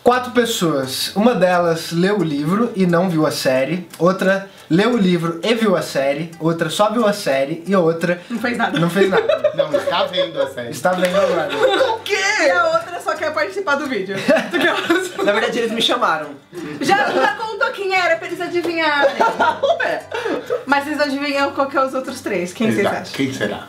4 pessoas. Uma delas leu o livro e não viu a série. Outra leu o livro e viu a série. Outra só viu a série. E a outra... Não fez nada. Não fez nada. Não, está vendo a série. Está vendo agora. O quê? E a outra só quer participar do vídeo. Na verdade, eles me chamaram. Já contou quem era pra eles adivinharem. É. Mas vocês adivinham qual que é os outros 3. Quem vocês Exato. acham? Quem será?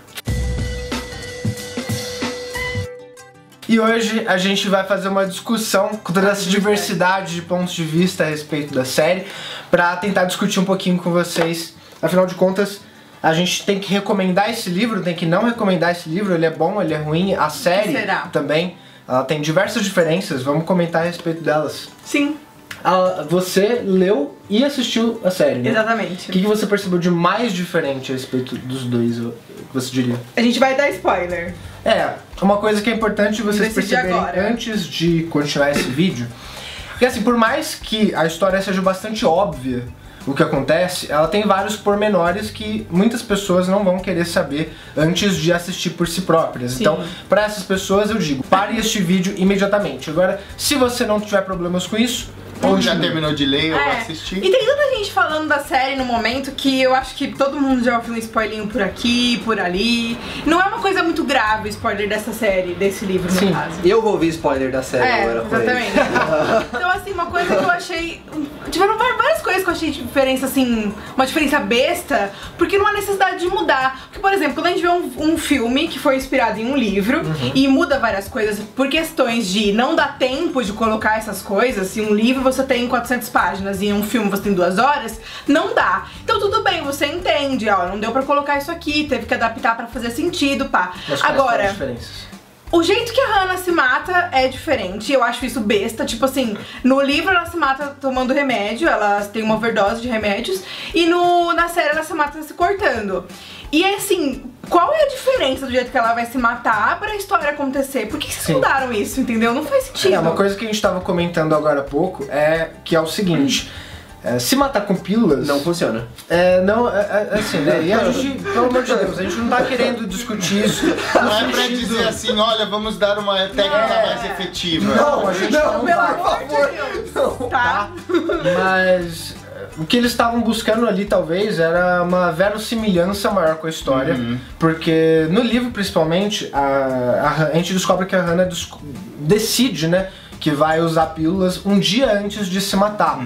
E hoje a gente vai fazer uma discussão com toda essa diversidade de pontos de vista a respeito da série, pra tentar discutir um pouquinho com vocês. Afinal de contas, a gente tem que recomendar esse livro, tem que não recomendar esse livro, ele é bom, ele é ruim. A série também, ela tem diversas diferenças, vamos comentar a respeito delas. Sim. Você leu e assistiu a série, né? Exatamente. O que você percebeu de mais diferente a respeito dos dois, o que você diria? A gente vai dar spoiler. Uma coisa que é importante vocês Decidir perceberem agora. antes de continuar esse vídeo, porque assim, por mais que a história seja bastante óbvia, o que acontece, ela tem vários pormenores que muitas pessoas não vão querer saber antes de assistir por si próprias. Sim. Então, para essas pessoas eu digo, pare este vídeo imediatamente. Agora, se você não tiver problemas com isso, Ou já terminou de ler, eu vou É. assistir. E tem tanta gente falando da série no momento que eu acho que todo mundo já ouviu um spoilinho por aqui, por ali. Não é uma coisa muito grave o spoiler dessa série, desse livro, Sim. no caso. Eu vou ouvir spoiler da série agora com eles. Exatamente. Então, assim, uma coisa que eu achei... Tiveram várias coisas que eu achei diferença, assim, uma diferença besta, porque não há necessidade de mudar. Porque, por exemplo, quando a gente vê um filme que foi inspirado em um livro e muda várias coisas por questões de não dar tempo de colocar essas coisas, se um livro você tem 400 páginas e um filme você tem 2 horas, não dá. Então tudo bem, você entende, ó, não deu pra colocar isso aqui, teve que adaptar pra fazer sentido, pá. Mas quais são as Agora, diferenças? o jeito que a Hannah se mata é diferente, eu acho isso besta, tipo assim, no livro ela se mata tomando remédio, ela tem uma overdose de remédios, e na série ela se mata se cortando. E assim, qual é a diferença do jeito que ela vai se matar pra história acontecer? Por que vocês mudaram isso, entendeu? Não faz sentido. Uma coisa que a gente tava comentando agora há pouco é que é o seguinte, se matar com pílulas... Não funciona. Assim, né? E a gente, pelo amor de Deus, a gente não tá querendo discutir isso. Não é pra dizer assim, olha, vamos dar uma técnica mais efetiva. Não, a gente não Pelo vai. amor de Deus, tá? Mas o que eles estavam buscando ali, talvez, era uma verossimilhança maior com a história. Porque no livro, principalmente, a gente descobre que a Hannah decide, né, que vai usar pílulas um dia antes de se matar.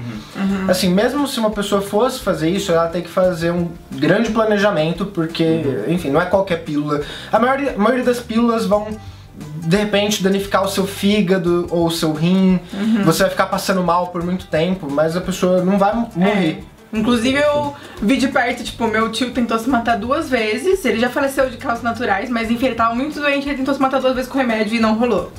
Assim, mesmo se uma pessoa fosse fazer isso, ela tem que fazer um grande planejamento, porque, enfim, não é qualquer pílula. A maioria das pílulas vão, de repente, danificar o seu fígado ou o seu rim. Você vai ficar passando mal por muito tempo, mas a pessoa não vai morrer. Inclusive eu vi de perto, tipo, meu tio tentou se matar 2 vezes, ele já faleceu de causas naturais, mas enfim, ele tava muito doente, ele tentou se matar 2 vezes com remédio e não rolou.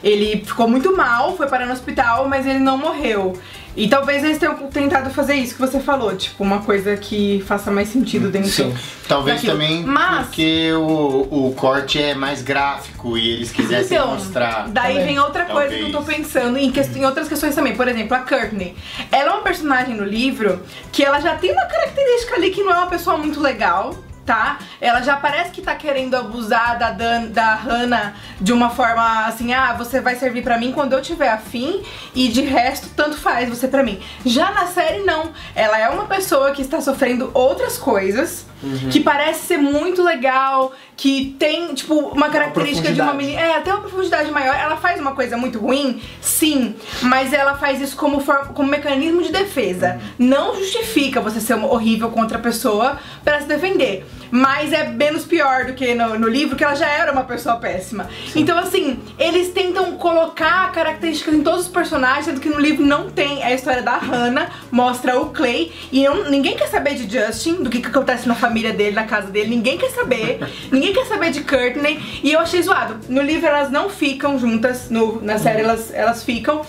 Ele ficou muito mal, foi parar no hospital, mas ele não morreu. E talvez eles tenham tentado fazer isso que você falou, tipo, uma coisa que faça mais sentido dentro. Sim. Talvez daquilo. também Mas, porque o corte é mais gráfico e eles quisessem então, mostrar. daí também. vem outra coisa que eu tô pensando em outras questões também. Por exemplo, a Courtney. Ela é uma personagem no livro que ela já tem uma característica ali que não é uma pessoa muito legal, tá? Ela já parece que tá querendo abusar da Hannah de uma forma assim, você vai servir pra mim quando eu tiver afim e de resto, tanto faz você pra mim. Já na série, não. Ela é uma pessoa que está sofrendo outras coisas, que parece ser muito legal, que tem, tipo, uma característica de uma menina... tem uma profundidade maior. Ela faz uma coisa muito ruim, sim, mas ela faz isso como mecanismo de defesa. Não justifica você ser horrível contra a pessoa pra se defender. Mas é menos pior do que no livro, que ela já era uma pessoa péssima. Então, assim, eles tentam colocar características em todos os personagens, sendo que no livro não tem. É a história da Hannah, mostra o Clay, e ninguém quer saber de Justin, do que acontece na família dele, na casa dele, ninguém quer saber. Ninguém quer saber de Courtney, e eu achei zoado. No livro elas não ficam juntas, na série elas ficam.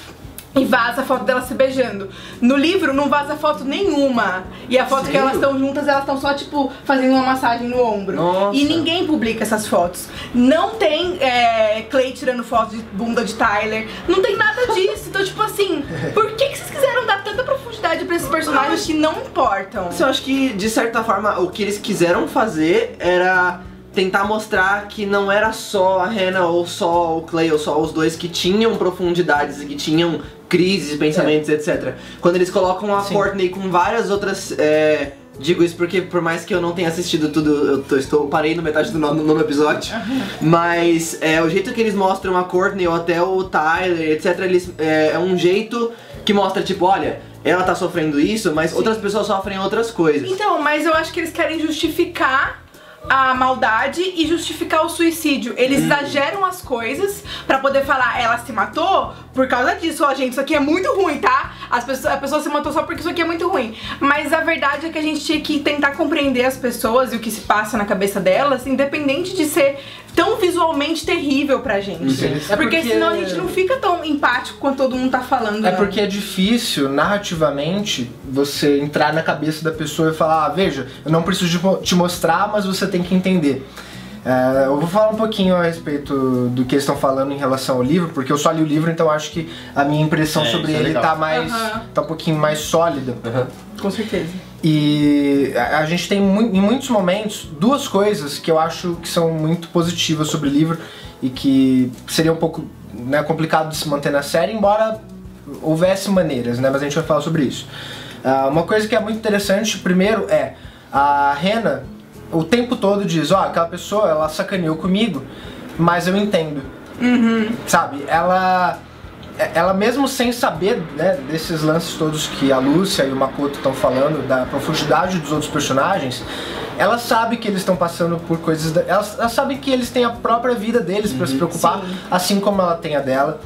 E vaza a foto delas se beijando. No livro não vaza foto nenhuma. E a foto que elas estão juntas, elas estão só, tipo, fazendo uma massagem no ombro. Nossa. E ninguém publica essas fotos. Não tem Clay tirando foto de bunda de Tyler. Não tem nada disso. Então, tipo assim, por que vocês quiseram dar tanta profundidade pra esses personagens que não importam? Eu acho que, de certa forma, o que eles quiseram fazer era tentar mostrar que não era só a Hannah ou só o Clay ou só os dois que tinham profundidades e que tinham crises, pensamentos, etc. Quando eles colocam a Courtney com várias outras... digo isso porque por mais que eu não tenha assistido tudo, eu parei no metade do nono episódio. Mas o jeito que eles mostram a Courtney ou até o Tyler, etc. É um jeito que mostra, tipo, olha... Ela tá sofrendo isso, mas outras pessoas sofrem outras coisas. Então, mas eu acho que eles querem justificar a maldade e justificar o suicídio. Eles exageram as coisas pra poder falar, ela se matou por causa disso. Ó, gente, isso aqui é muito ruim, tá? A pessoa se matou só porque isso aqui é muito ruim. Mas a verdade é que a gente tinha que tentar compreender as pessoas e o que se passa na cabeça delas, independente de ser tão visualmente terrível pra gente. Porque senão a gente não fica tão empático quanto todo mundo tá falando. É porque é difícil, narrativamente, você entrar na cabeça da pessoa e falar, veja, eu não preciso te mostrar, mas você tem que entender. Eu vou falar um pouquinho a respeito do que eles estão falando em relação ao livro, porque eu só li o livro, então acho que a minha impressão sobre ele tá um pouquinho mais sólida. Com certeza. E a gente tem em muitos momentos duas coisas que eu acho que são muito positivas sobre o livro e que seria um pouco, né, complicado de se manter na série, embora houvesse maneiras, né, mas a gente vai falar sobre isso. Uma coisa que é muito interessante, primeiro, é a Hannah o tempo todo diz, aquela pessoa, ela sacaneou comigo, mas eu entendo. Sabe, ela mesmo sem saber, né, desses lances todos que a Lúcia e o Makoto estão falando, da profundidade dos outros personagens, ela sabe que eles estão passando por coisas... Ela sabe que eles têm a própria vida deles pra se preocupar, assim como ela tem a dela.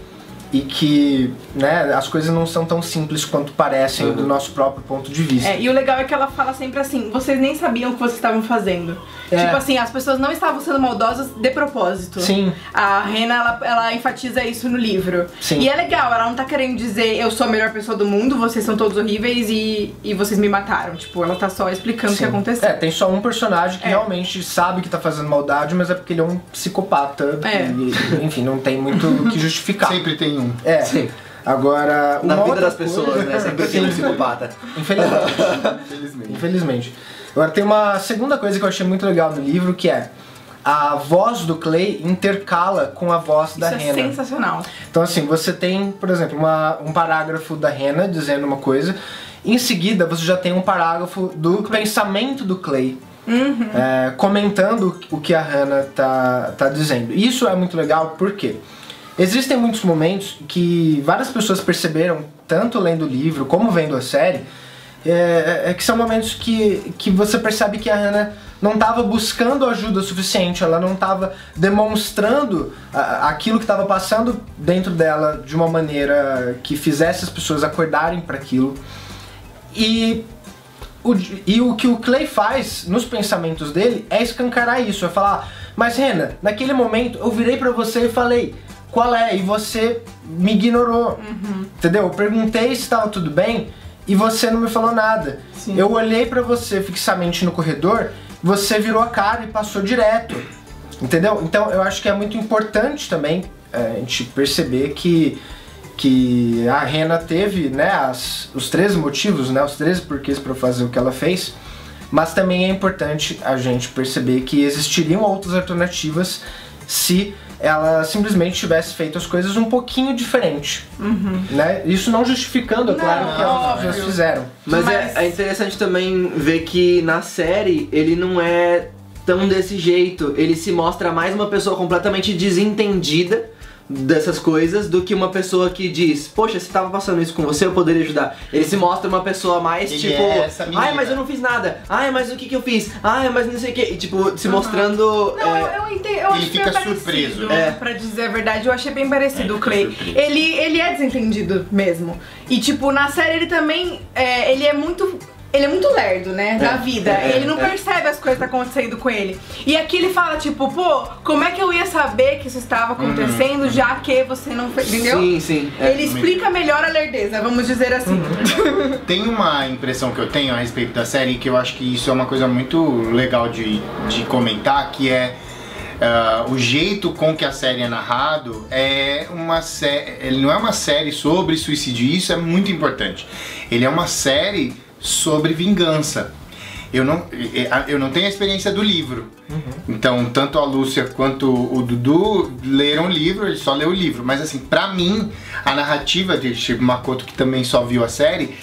E que, né, as coisas não são tão simples quanto parecem do nosso próprio ponto de vista. E o legal é que ela fala sempre assim, vocês nem sabiam o que vocês estavam fazendo. Tipo assim, as pessoas não estavam sendo maldosas de propósito. Sim. A Hannah, ela enfatiza isso no livro. Sim. E é legal, ela não tá querendo dizer eu sou a melhor pessoa do mundo, vocês são todos horríveis e vocês me mataram. Tipo, ela tá só explicando o que aconteceu. Tem só um personagem que realmente sabe que tá fazendo maldade, mas é porque ele é um psicopata. E, enfim, não tem muito o que justificar. Sempre tem um. Sim. Agora, na vida das pessoas, né? Sempre tem um psicopata. Infelizmente. Agora tem uma segunda coisa que eu achei muito legal no livro, que é a voz do Clay intercala com a voz da Hannah. Isso é sensacional. Então assim, você tem, por exemplo, um parágrafo da Hannah dizendo uma coisa, em seguida você já tem um parágrafo do pensamento do Clay. Comentando o que a Hannah tá dizendo. Isso é muito legal porque existem muitos momentos que várias pessoas perceberam, tanto lendo o livro como vendo a série, que são momentos que você percebe que a Hannah não estava buscando ajuda suficiente, ela não estava demonstrando aquilo que estava passando dentro dela de uma maneira que fizesse as pessoas acordarem para aquilo. E o que o Clay faz nos pensamentos dele é escancarar isso, é falar, mas Hannah, naquele momento eu virei pra você e falei, qual é? E você me ignorou, entendeu? Eu perguntei se estava tudo bem e você não me falou nada. Sim. Eu olhei pra você fixamente no corredor, você virou a cara e passou direto, entendeu? Então eu acho que é muito importante também a gente perceber que a Hannah teve, né, os 13 motivos, né, os 13 porquês para fazer o que ela fez, mas também é importante a gente perceber que existiriam outras alternativas se ela simplesmente tivesse feito as coisas um pouquinho diferente, né? Isso não justificando, claro, o que as pessoas fizeram. Mas é interessante também ver que na série ele não é tão desse jeito, ele se mostra mais uma pessoa completamente desentendida dessas coisas do que uma pessoa que diz, poxa, se tava passando isso com você, eu poderia ajudar. Ele se mostra uma pessoa mais tipo, ai, mas eu não fiz nada, ai, mas o que eu fiz, ai, mas não sei o que, e tipo, se mostrando... Não, eu entendo, eu ele fica surpreso. Pra dizer a verdade, eu achei bem parecido o Clay. Ele é desentendido mesmo. E tipo, na série ele também, ele é muito lerdo, né, da vida. Ele não percebe as coisas que tá acontecendo com ele. E aqui ele fala, tipo, pô, como é que eu ia saber que isso estava acontecendo, já que você não fez, entendeu? Sim. Ele explica melhor a lerdeza, vamos dizer assim. Tem uma impressão que eu tenho a respeito da série, que eu acho que isso é uma coisa muito legal de comentar, que é o jeito com que a série é narrado. Ele não é uma série sobre suicídio, isso é muito importante. Ele é uma série sobre vingança. eu não tenho a experiência do livro. Então, tanto a Lúcia quanto o Dudu leram o livro, ele só leu o livro. Mas assim, pra mim, a narrativa de Shigeru Makoto, que também só viu a série,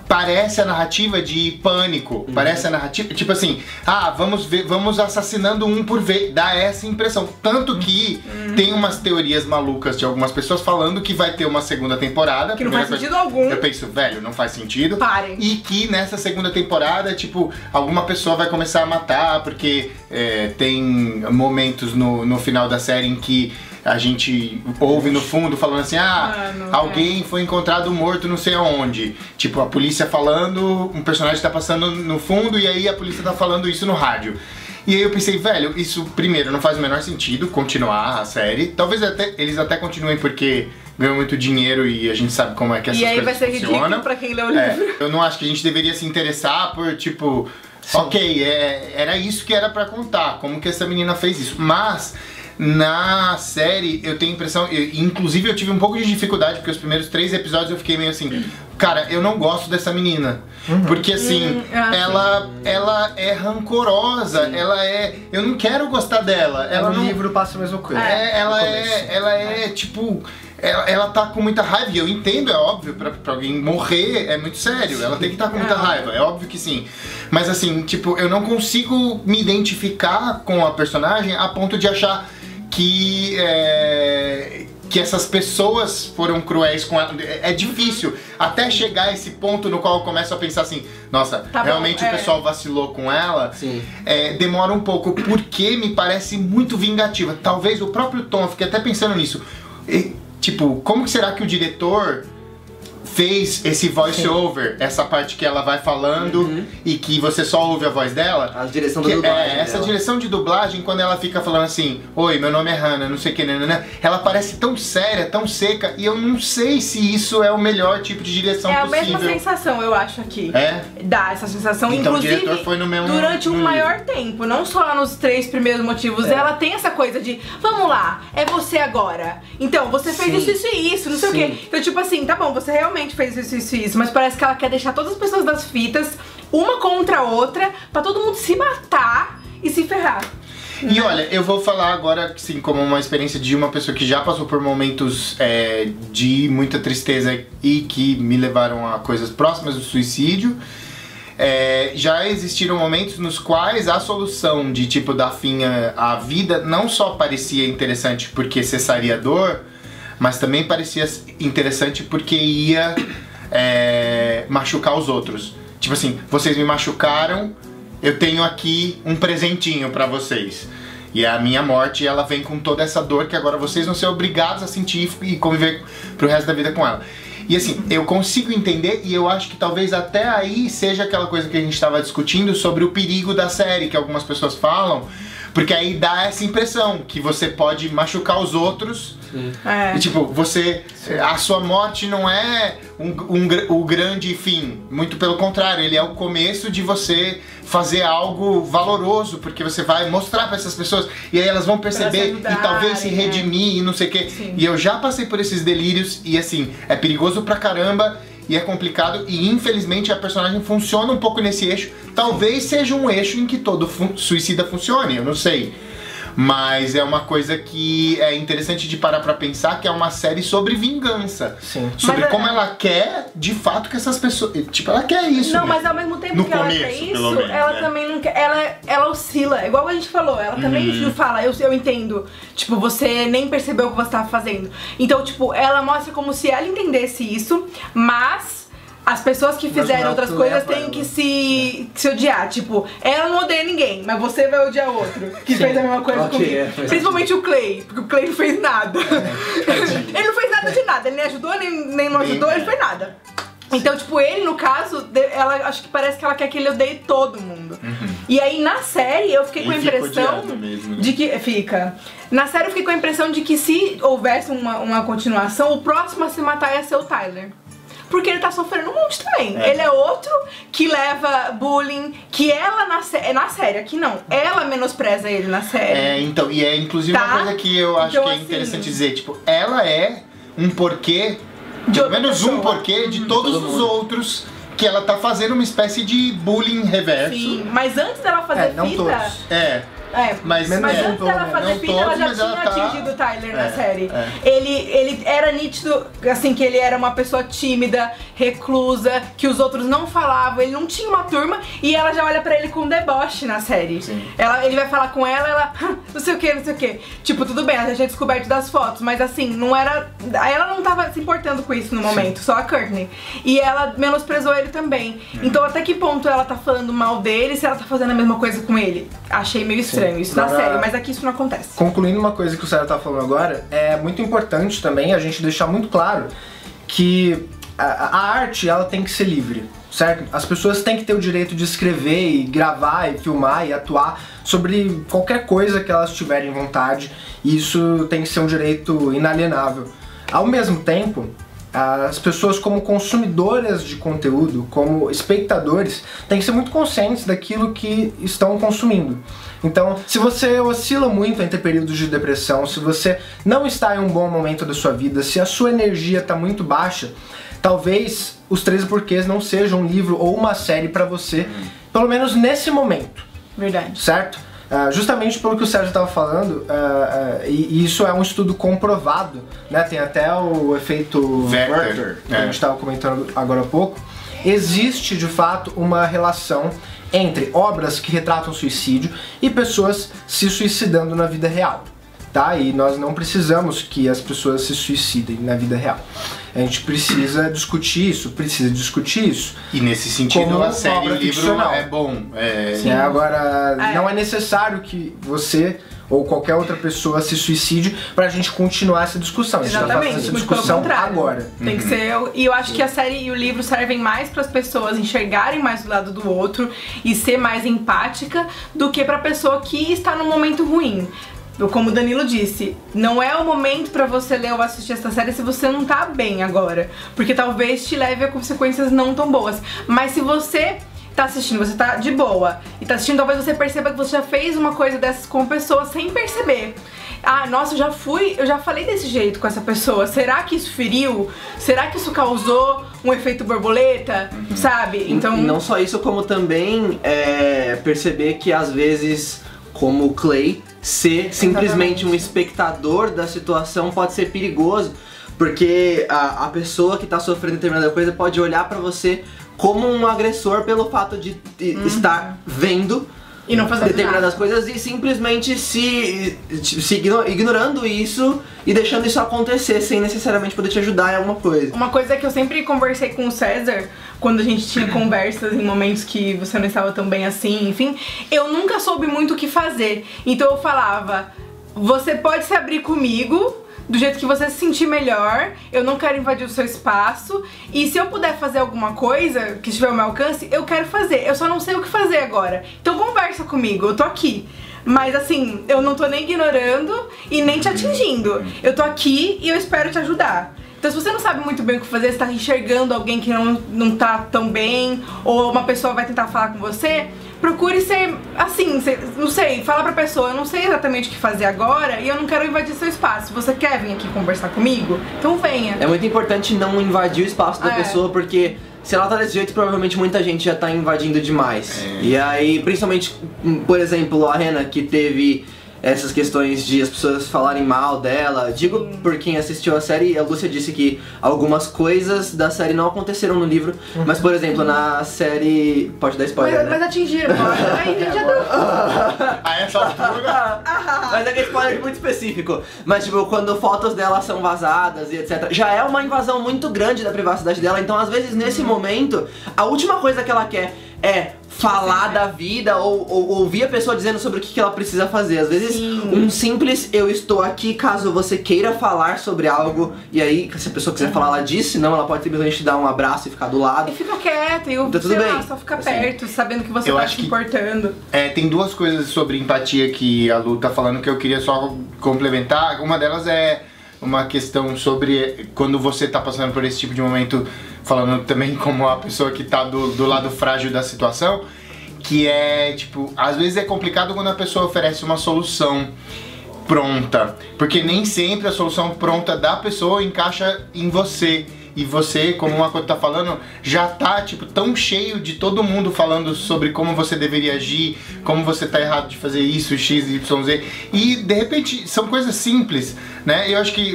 parece a narrativa de Pânico, parece a narrativa, tipo assim, vamos assassinando um por vez, dá essa impressão. Tanto que tem umas teorias malucas de algumas pessoas falando que vai ter uma segunda temporada. Que não faz sentido algum. Eu penso, velho, não faz sentido. Parem. E que nessa segunda temporada, tipo, alguma pessoa vai começar a matar, porque tem momentos no final da série em que a gente ouve no fundo falando assim, alguém foi encontrado morto não sei aonde. Tipo, a polícia falando, um personagem tá passando no fundo e aí a polícia tá falando isso no rádio. E aí eu pensei, velho, isso primeiro não faz o menor sentido continuar a série. Talvez eles até continuem porque ganham muito dinheiro e a gente sabe como é que essas coisas funcionam. E aí vai ser ridículo pra quem lê o livro. Eu não acho que a gente deveria se interessar por, tipo, ok, era isso que era pra contar, como que essa menina fez isso. Mas na série, eu tenho a impressão, inclusive eu tive um pouco de dificuldade, porque os primeiros 3 episódios eu fiquei meio assim, cara, eu não gosto dessa menina. Porque assim, ela é rancorosa, eu não quero gostar dela. Ela no não, livro passa a mesma coisa. Tipo, ela tá com muita raiva, e eu entendo, é óbvio, pra alguém morrer é muito sério, ela tem que estar com muita raiva, é óbvio que sim. Mas assim, tipo, eu não consigo me identificar com a personagem a ponto de achar que essas pessoas foram cruéis com ela. É difícil até chegar a esse ponto no qual eu começo a pensar assim, nossa, realmente o pessoal vacilou com ela. Demora um pouco, porque me parece muito vingativa. Talvez o próprio tom, eu fiquei até pensando nisso. Tipo, como que será que o diretor fez esse voice-over, essa parte que ela vai falando e que você só ouve a voz dela? A direção da dublagem. Essa direção de dublagem, quando ela fica falando assim, oi, meu nome é Hannah, não sei o que, ela parece tão séria, tão seca, e eu não sei se isso é o melhor tipo de direção possível. É a mesma sensação, eu acho, aqui. Dá essa sensação, então, inclusive, o diretor foi no mesmo, durante um maior tempo, não só nos 3 primeiros motivos, ela tem essa coisa de, vamos lá, é você agora. Então, você fez isso e isso, não sei o que. Então, tipo assim, tá bom, você realmente fez isso, mas parece que ela quer deixar todas as pessoas das fitas, uma contra a outra, pra todo mundo se matar e se ferrar. E olha, eu vou falar agora, assim, como uma experiência de uma pessoa que já passou por momentos de muita tristeza e que me levaram a coisas próximas do suicídio. Já existiram momentos nos quais a solução de tipo dar fim à vida não só parecia interessante porque cessaria a dor, mas também parecia interessante porque ia machucar os outros. Tipo assim, vocês me machucaram, eu tenho aqui um presentinho pra vocês. E a minha morte, ela vem com toda essa dor que agora vocês vão ser obrigados a sentir e conviver pro resto da vida com ela. E assim, eu consigo entender, e eu acho que talvez até aí seja aquela coisa que a gente estava discutindo sobre o perigo da série, que algumas pessoas falam, porque aí dá essa impressão que você pode machucar os outros. E tipo, a sua morte não é o grande fim, muito pelo contrário, ele é o começo de você fazer algo valoroso, porque você vai mostrar pra essas pessoas e aí elas vão perceber e talvez se redimir e não sei o que. E eu já passei por esses delírios e assim, é perigoso pra caramba e é complicado, e infelizmente a personagem funciona um pouco nesse eixo. Talvez seja um eixo em que todo suicida funcione, eu não sei. Mas é uma coisa que é interessante de parar pra pensar, que é uma série sobre vingança. Sobre como ela quer, de fato, que essas pessoas... Tipo, ela quer isso. Não, mas ao mesmo tempo que ela quer isso, ela também não quer... Ela oscila, igual a gente falou. Ela também fala, eu entendo. Tipo, você nem percebeu o que você tava fazendo. Então, tipo, ela mostra como se ela entendesse isso, mas... as pessoas que fizeram outras coisas têm que se odiar. Tipo, ela não odeia ninguém, mas você vai odiar outro que fez a mesma coisa comigo. Principalmente o Clay, porque o Clay não fez nada. Ele não fez nada de nada, ele nem ajudou, nem não ajudou, ele fez nada. Então, tipo, ele, no caso, acho que parece que ela quer que ele odeie todo mundo. E aí, na série, eu fiquei com a impressão de que... Na série, eu fiquei com a impressão de que se houvesse uma continuação, o próximo a se matar ia ser o Tyler. Porque ele tá sofrendo um monte também. Ele é outro que leva bullying, que ela na série, aqui não. Ela menospreza ele na série. Então, e é inclusive uma coisa que eu acho que é interessante dizer, tipo, ela é um porquê, pelo menos um porquê de todos os outros que ela tá fazendo uma espécie de bullying reverso. Sim, mas antes dela fazer não fita... todos. Mas antes dela fazer não fita, todos, ela já mas tinha ela tá- atingido o Tyler na série. é. Ele era nítido, assim, que ele era uma pessoa tímida, reclusa, que os outros não falavam, ele não tinha uma turma, e ela já olha pra ele com deboche na série. Sim. Ele vai falar com ela, não sei o que, não sei o que. Tipo, tudo bem, ela já tinha descoberto das fotos, mas assim, não era... Ela não tava se importando com isso no momento, só a Courtney. E ela menosprezou ele também. Então até que ponto ela tá falando mal dele se ela tá fazendo a mesma coisa com ele? Achei meio estranho isso na Agora, série, mas aqui isso não acontece. Concluindo uma coisa que o Sérgio tá falando agora, é muito importante também a gente deixar muito claro que a arte, ela tem que ser livre, certo? As pessoas têm que ter o direito de escrever e gravar e filmar e atuar sobre qualquer coisa que elas tiverem vontade, e isso tem que ser um direito inalienável. Ao mesmo tempo, as pessoas, como consumidoras de conteúdo, como espectadores, têm que ser muito conscientes daquilo que estão consumindo. Então, se você oscila muito entre períodos de depressão, se você não está em um bom momento da sua vida, se a sua energia está muito baixa, talvez Os 13 Porquês não seja um livro ou uma série para você, pelo menos nesse momento. Verdade. Certo? Justamente pelo que o Sérgio estava falando, e isso é um estudo comprovado, né? Tem até o efeito Werther, que a gente estava comentando agora há pouco. Existe de fato uma relação entre obras que retratam suicídio e pessoas se suicidando na vida real, tá? E nós não precisamos que as pessoas se suicidem na vida real. A gente precisa discutir isso. E nesse sentido, Como a série e o obra livro ficcional. é bom. Sim. Agora, não é necessário que você ou qualquer outra pessoa se suicide pra gente continuar essa discussão. A gente tá fazendo Exatamente, essa muito pelo discussão contrário. agora. Tem que ser. E eu acho que a série e o livro servem mais para as pessoas enxergarem mais o lado do outro e ser mais empática do que pra pessoa que está num momento ruim. Como o Danilo disse, não é o momento pra você ler ou assistir essa série se você não tá bem agora, porque talvez te leve a consequências não tão boas. Mas se você tá assistindo, você tá de boa e tá assistindo, talvez você perceba que você já fez uma coisa dessas com a pessoa sem perceber. Ah, nossa, eu já falei desse jeito com essa pessoa. Será que isso feriu? Será que isso causou um efeito borboleta? Sabe? Então... E não só isso, como também perceber que às vezes, como o Clay, ser simplesmente um espectador da situação pode ser perigoso, porque a pessoa que tá sofrendo determinada coisa pode olhar pra você como um agressor pelo fato de estar vendo e não fazer determinadas nada. coisas e simplesmente ignorando isso e deixando isso acontecer sem necessariamente poder te ajudar em alguma coisa. Uma coisa que eu sempre conversei com o César, quando a gente tinha conversas em momentos que você não estava tão bem assim, enfim, eu nunca soube muito o que fazer. Então eu falava, você pode se abrir comigo do jeito que você se sentir melhor, eu não quero invadir o seu espaço, e se eu puder fazer alguma coisa que estiver ao meu alcance, eu quero fazer, eu só não sei o que fazer agora. Então conversa comigo, eu tô aqui. Mas assim, eu não tô nem ignorando e nem te atingindo. Eu tô aqui e eu espero te ajudar. Então se você não sabe muito bem o que fazer, você tá enxergando alguém que não tá tão bem, ou uma pessoa vai tentar falar com você, procure ser assim, não sei, fala pra pessoa, eu não sei exatamente o que fazer agora e eu não quero invadir seu espaço. Você quer vir aqui conversar comigo? Então venha. É muito importante não invadir o espaço da pessoa, porque se ela tá desse jeito, provavelmente muita gente já tá invadindo demais. E aí, principalmente, por exemplo, a Hannah, que teve essas questões de as pessoas falarem mal dela. Digo por quem assistiu a série, a Lúcia disse que algumas coisas da série não aconteceram no livro, mas por exemplo, na série... Pode dar spoiler, né? Mas atingiram, pode. Aí já deu. A essa altura... Mas é que é spoiler muito específico. Mas tipo, quando fotos dela são vazadas e etc, já é uma invasão muito grande da privacidade dela. Então às vezes nesse momento, a última coisa que ela quer é falar da vida ou ouvir a pessoa dizendo sobre o que ela precisa fazer. Às vezes um simples eu estou aqui caso você queira falar sobre algo, e aí se a pessoa quiser falar, ela diz, senão ela pode simplesmente dar um abraço e ficar do lado. E fica quieta, e tá tudo sei bem. lá, só fica perto, sabendo que você eu tá acho se que- importando. Tem duas coisas sobre empatia que a Lu tá falando que eu queria só complementar. Uma delas é uma questão sobre quando você tá passando por esse tipo de momento, falando também como a pessoa que tá do lado frágil da situação, que é, tipo, às vezes é complicado quando a pessoa oferece uma solução pronta, porque nem sempre a solução pronta da pessoa encaixa em você. e você, como o Makoto tá falando, já tá, tipo, tão cheio de todo mundo falando sobre como você deveria agir, como você tá errado de fazer isso, X, Y, Z, e de repente são coisas simples, né? Eu acho que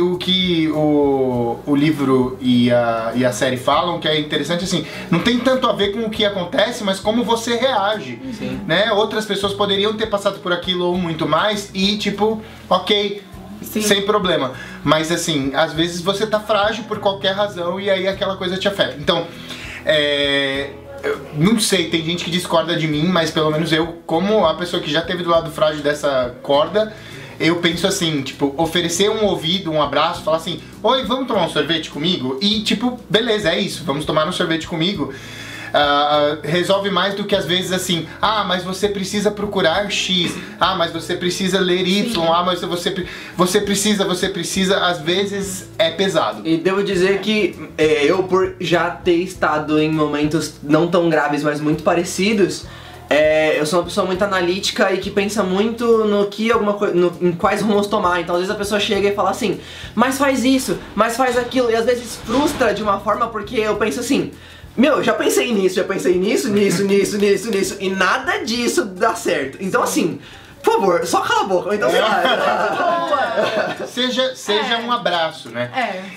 o livro e a série falam que é interessante, assim, não tem tanto a ver com o que acontece, mas como você reage, né? Outras pessoas poderiam ter passado por aquilo ou muito mais e, tipo, ok, sem problema. Mas, assim, às vezes você tá frágil por qualquer razão e aí aquela coisa te afeta. Então, eu não sei, tem gente que discorda de mim, mas pelo menos eu, como a pessoa que já teve do lado frágil dessa corda, eu penso assim, tipo, oferecer um ouvido, um abraço, falar assim, oi, vamos tomar um sorvete comigo? E tipo, beleza, é isso, vamos tomar um sorvete comigo. Resolve mais do que às vezes assim, mas você precisa procurar X, mas você precisa ler Y, mas você precisa, às vezes é pesado. E devo dizer que eu, por já ter estado em momentos não tão graves, mas muito parecidos, eu sou uma pessoa muito analítica e que pensa muito no que em quais rumos tomar. Então às vezes a pessoa chega e fala assim, mas faz isso, mas faz aquilo, e às vezes frustra de uma forma porque eu penso assim, meu, já pensei nisso, nisso, e nada disso dá certo. Então assim, por favor, só cala a boca. Então, seja um abraço, né?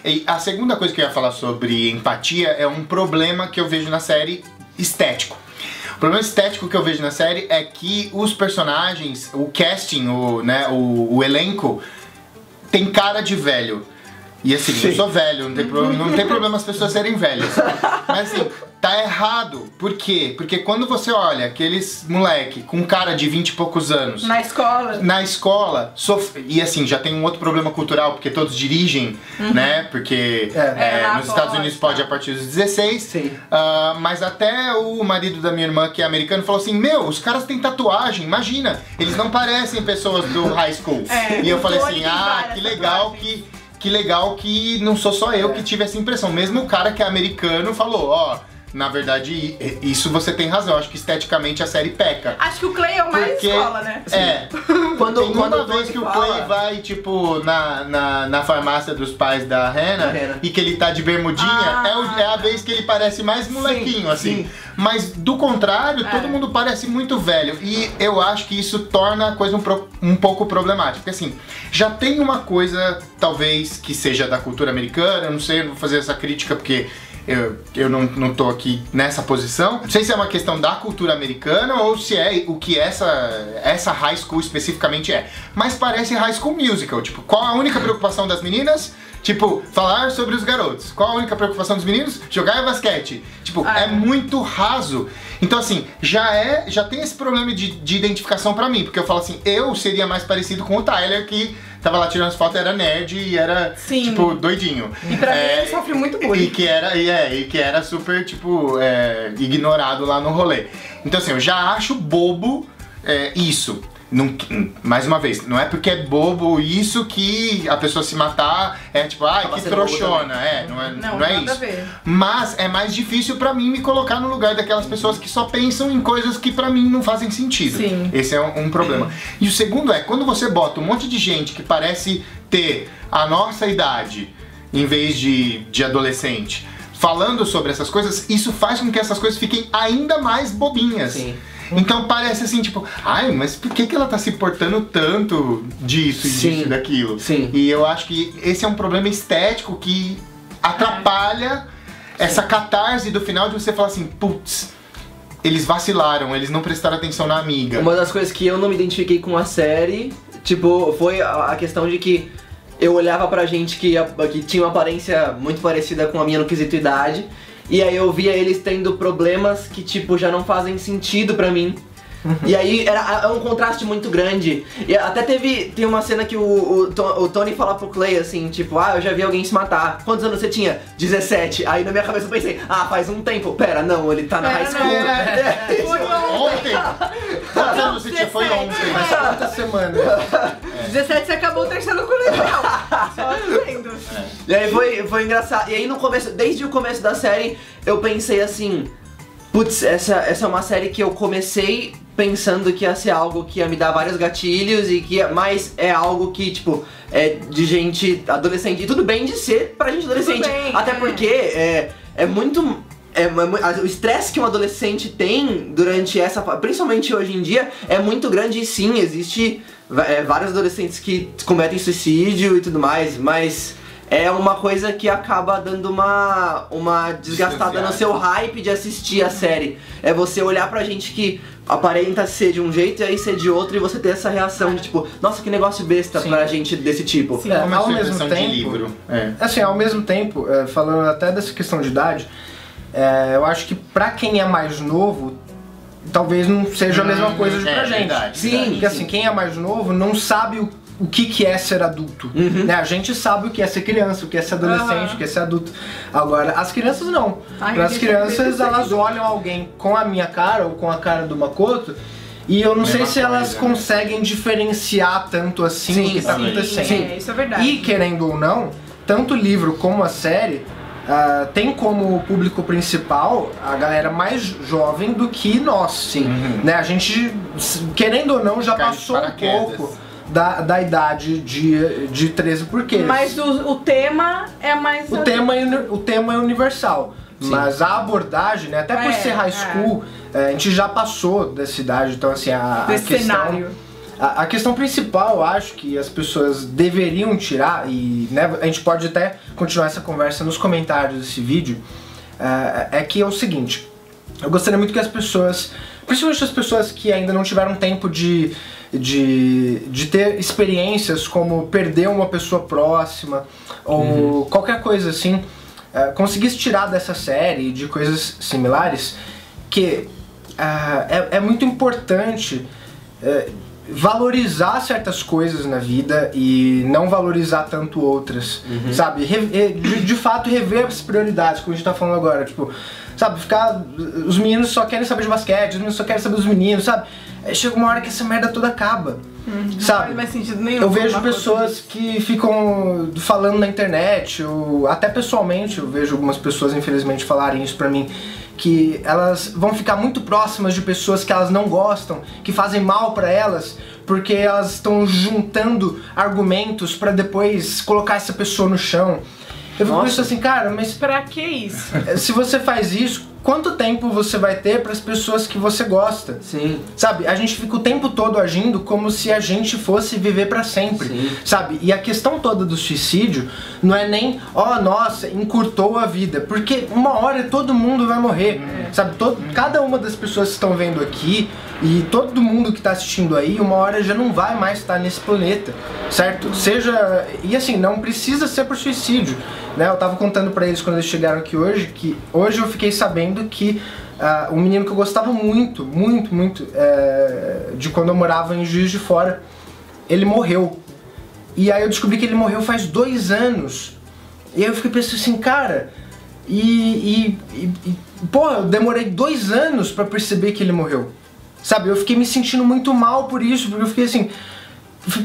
E a segunda coisa que eu ia falar sobre empatia é um problema que eu vejo na série estético. O problema estético que eu vejo na série é que os personagens, o casting, o elenco, tem cara de velho. E assim, eu sou velho, não tem problema as pessoas serem velhas. Mas assim, tá errado. Por quê? Porque quando você olha aqueles moleque com cara de 20 e poucos anos... Na escola, e assim, já tem um outro problema cultural, porque todos dirigem, né? Porque nos Estados Unidos pode a partir dos 16. Mas até o marido da minha irmã, que é americano, falou assim, meu, os caras têm tatuagem, imagina. Eles não parecem pessoas do high school. E eu falei assim, que legal que não sou só eu que tive essa impressão. Mesmo o cara que é americano falou, na verdade, isso você tem razão. Acho que esteticamente a série peca. Acho que o Clay é o mais escola, né? Quando uma vez que o Clay vai, tipo, na farmácia dos pais da Hannah e que ele tá de bermudinha, é a vez que ele parece mais molequinho, assim. Mas, do contrário, todo mundo parece muito velho. E eu acho que isso torna a coisa um pouco problemática. Porque, assim, já tem uma coisa, talvez, que seja da cultura americana. Eu não sei, eu não vou fazer essa crítica porque... Eu não tô aqui nessa posição. Não sei se é uma questão da cultura americana ou se é o que essa high school especificamente é. Mas parece High School Musical. Tipo, qual a única preocupação das meninas? Tipo, falar sobre os garotos. Qual a única preocupação dos meninos? Jogar basquete. Tipo, é muito raso. Então assim, já tem esse problema de identificação pra mim. Porque eu falo assim, eu seria mais parecido com o Tyler, que tava lá tirando as fotos, era nerd e era, tipo, doidinho. E pra mim ele sofre muito bullying. E que era super, tipo, ignorado lá no rolê. Então assim, eu já acho bobo isso. Mais uma vez, não é porque é bobo isso que a pessoa se matar tipo, que trouxona, não é isso. Mas é mais difícil pra mim me colocar no lugar daquelas pessoas que só pensam em coisas que pra mim não fazem sentido. Esse é um problema. E o segundo quando você bota um monte de gente que parece ter a nossa idade, em vez de adolescente, falando sobre essas coisas, isso faz com que essas coisas fiquem ainda mais bobinhas. Então parece assim, tipo, mas por que ela tá se portando tanto disso e daquilo? E eu acho que esse é um problema estético que atrapalha essa catarse do final de você falar assim, putz, eles vacilaram, eles não prestaram atenção na amiga. Uma das coisas que eu não me identifiquei com a série, tipo, foi a questão de que eu olhava pra gente que tinha uma aparência muito parecida com a minha no quesito idade. E aí eu via eles tendo problemas que, tipo, já não fazem sentido pra mim. E aí é um contraste muito grande. E até tem uma cena que o Tony fala pro Clay assim, tipo, eu já vi alguém se matar. Quantos anos você tinha? 17. Aí na minha cabeça eu pensei, faz um tempo. Pera, não, ele tá na high school. Foi ontem. Quantos anos você tinha? Foi ontem. Mas quantas semanas? 17 você acabou o terceiro colegial. Só dizendo. E aí foi engraçado. E aí desde o começo da série, eu pensei assim, putz, essa é uma série que eu comecei pensando que ia ser algo que ia me dar vários gatilhos mas é algo que, tipo, é de gente adolescente. E tudo bem de ser pra gente adolescente. Bem, até porque é muito... o estresse que um adolescente tem durante principalmente hoje em dia, é muito grande. E sim, existe vários adolescentes que cometem suicídio e tudo mais, mas é uma coisa que acaba dando uma desgastada no seu hype de assistir a série. É você olhar pra gente que aparenta ser de um jeito e aí ser de outro, e você ter essa reação de tipo, nossa, que negócio besta pra gente desse tipo. Sim, ao mesmo tempo, de livro. Assim, ao mesmo tempo, falando até dessa questão de idade, eu acho que pra quem é mais novo, talvez não seja a mesma coisa pra gente. Verdade, sim, porque assim, quem é mais novo não sabe o que é ser adulto. Né? A gente sabe o que é ser criança, o que é ser adolescente, o que é ser adulto. Agora, as crianças não. As crianças, elas olham alguém com a minha cara ou com a cara do Makoto, e eu não sei se elas conseguem diferenciar tanto assim o que tá acontecendo. Isso é verdade. E, querendo ou não, tanto o livro como a série tem como público principal a galera mais jovem do que nós. Sim. Né? A gente, querendo ou não, já passou um pouco da idade de 13 porquês. Mas o tema é mais... O tema é universal. Sim. Mas a abordagem, né, até por ser high school, a gente já passou dessa idade. Então assim, a questão principal, eu acho que as pessoas deveriam tirar, e né, a gente pode até continuar essa conversa nos comentários desse vídeo, é que é o seguinte: eu gostaria muito que as pessoas, principalmente as pessoas que ainda não tiveram tempo de ter experiências como perder uma pessoa próxima ou qualquer coisa assim, conseguisse tirar dessa série, de coisas similares, que é muito importante valorizar certas coisas na vida e não valorizar tanto outras, sabe? De fato rever as prioridades, como a gente tá falando agora, tipo, sabe, os meninos só querem saber de basquete, os meninos só querem saber dos meninos, sabe? Chega uma hora que essa merda toda acaba, sabe? Não faz mais sentido nenhum. Eu vejo pessoas que ficam falando na internet, ou até pessoalmente, eu vejo algumas pessoas infelizmente falarem isso pra mim, que elas vão ficar muito próximas de pessoas que elas não gostam, que fazem mal pra elas, porque elas estão juntando argumentos pra depois colocar essa pessoa no chão. Eu fico pensando assim, cara, mas pra que isso? Se você faz isso, quanto tempo você vai ter para as pessoas que você gosta? Sim. Sabe, a gente fica o tempo todo agindo como se a gente fosse viver para sempre. Sim. Sabe? E a questão toda do suicídio não é nem, nossa, encurtou a vida, porque uma hora todo mundo vai morrer. Sabe? Cada uma das pessoas que estão vendo aqui e todo mundo que está assistindo aí, uma hora já não vai mais estar nesse planeta, certo? E assim, não precisa ser por suicídio, né? Eu tava contando pra eles quando eles chegaram aqui hoje, que hoje eu fiquei sabendo que um menino que eu gostava muito, de quando eu morava em Juiz de Fora, ele morreu. E aí eu descobri que ele morreu faz 2 anos. E aí eu fiquei pensando assim, cara, pô, eu demorei 2 anos pra perceber que ele morreu. Sabe, eu fiquei me sentindo muito mal por isso, porque eu fiquei assim...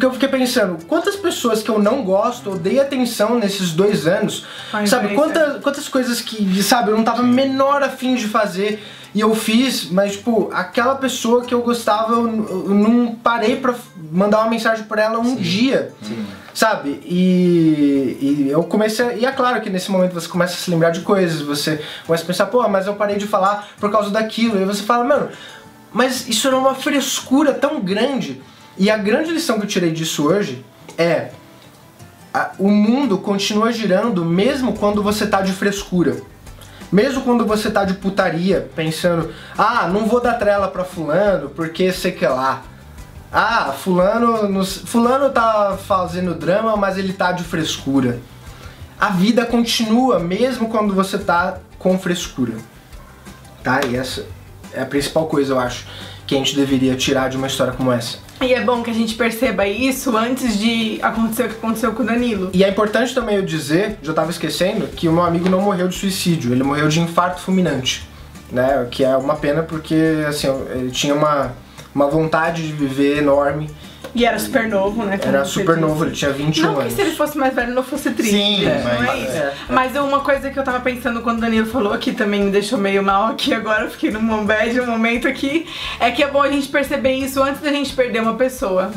Eu fiquei pensando, quantas pessoas que eu não gosto, eu dei atenção nesses 2 anos, sabe, quantas coisas que, sabe, eu não tava menor a fim de fazer e eu fiz, mas tipo, aquela pessoa que eu gostava, eu não parei pra mandar uma mensagem pra ela um dia, sabe, e eu comecei, e é claro que nesse momento você começa a se lembrar de coisas, você começa a pensar, pô, mas eu parei de falar por causa daquilo, e aí você fala, mano, mas isso era uma frescura tão grande. E a grande lição que eu tirei disso hoje é: o mundo continua girando mesmo quando você tá de frescura. Mesmo quando você tá de putaria, pensando, não vou dar trela pra fulano porque sei que lá. Fulano tá fazendo drama, mas ele tá de frescura. A vida continua mesmo quando você tá com frescura. Tá? E essa é a principal coisa, eu acho, que a gente deveria tirar de uma história como essa. E é bom que a gente perceba isso antes de acontecer o que aconteceu com o Danilo. E é importante também eu dizer, já tava esquecendo, que o meu amigo não morreu de suicídio, ele morreu de infarto fulminante, né? Que é uma pena porque, assim, ele tinha uma vontade de viver enorme E era super novo, né? Era super novo, ele tinha 21 não anos. que se ele fosse mais velho não fosse triste. Sim, não mas- é isso. Mas uma coisa que eu tava pensando quando o Danilo falou aqui, também me deixou meio mal aqui agora, eu fiquei num bad um momento aqui, é que é bom a gente perceber isso antes da gente perder uma pessoa.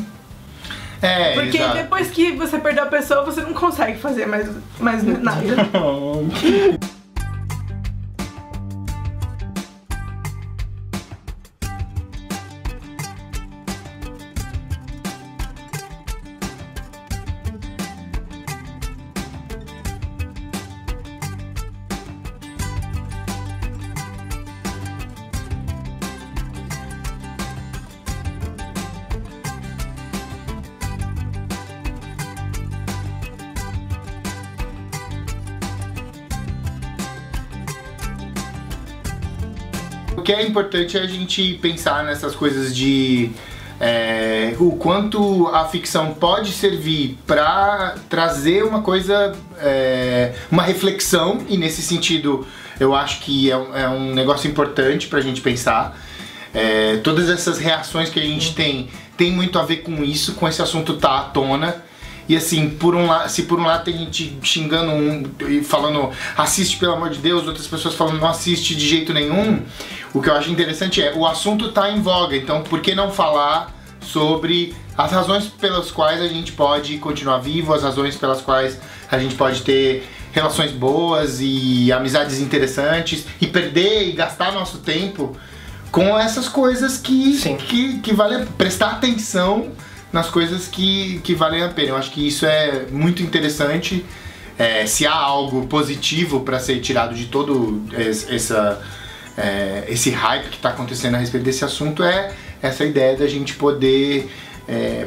Porque exato. depois que você perdeu a pessoa, você não consegue fazer mais nada. O que é importante é a gente pensar nessas coisas de o quanto a ficção pode servir para trazer uma coisa, uma reflexão, e nesse sentido eu acho que é um negócio importante pra gente pensar. Todas essas reações que a gente tem muito a ver com isso, com esse assunto tá à tona. E assim, se por um lado tem gente xingando e falando assiste pelo amor de Deus, outras pessoas falando não assiste de jeito nenhum, o que eu acho interessante o assunto tá em voga, então por que não falar sobre as razões pelas quais a gente pode continuar vivo, as razões pelas quais a gente pode ter relações boas e amizades interessantes e perder e gastar nosso tempo com essas coisas que vale prestar atenção nas coisas que valem a pena. Eu acho que isso é muito interessante. Se há algo positivo para ser tirado de todo esse hype que está acontecendo a respeito desse assunto, é essa ideia da gente poder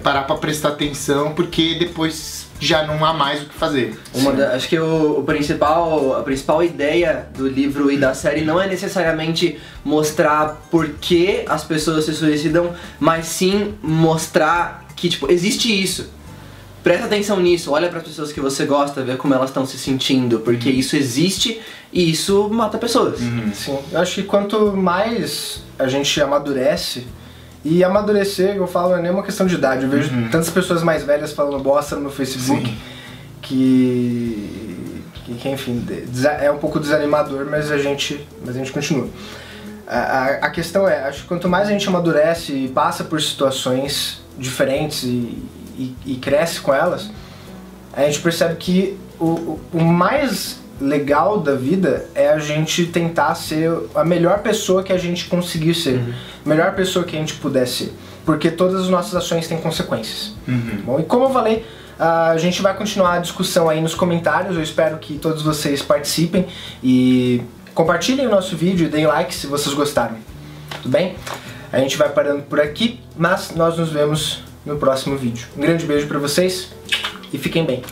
parar para prestar atenção, porque depois já não há mais o que fazer. Acho que a principal ideia do livro e da série não é necessariamente mostrar por que as pessoas se suicidam, mas sim mostrar que, tipo, existe isso. Presta atenção nisso, olha para as pessoas que você gosta, vê como elas estão se sentindo, porque isso existe e isso mata pessoas. Sim, eu acho que quanto mais a gente amadurece, e amadurecer, eu falo, não é nem uma questão de idade. Eu vejo tantas pessoas mais velhas falando bosta no meu Facebook que enfim, é um pouco desanimador, mas a gente continua. A questão acho que quanto mais a gente amadurece e passa por situações diferentes e cresce com elas, a gente percebe que o mais legal da vida é a gente tentar ser a melhor pessoa que a gente conseguir ser, a melhor pessoa que a gente puder ser, porque todas as nossas ações têm consequências. Bom, e como eu falei, a gente vai continuar a discussão aí nos comentários. Eu espero que todos vocês participem e compartilhem o nosso vídeo e deem like se vocês gostaram. Tudo bem? A gente vai parando por aqui, mas nós nos vemos no próximo vídeo. Um grande beijo pra vocês e fiquem bem.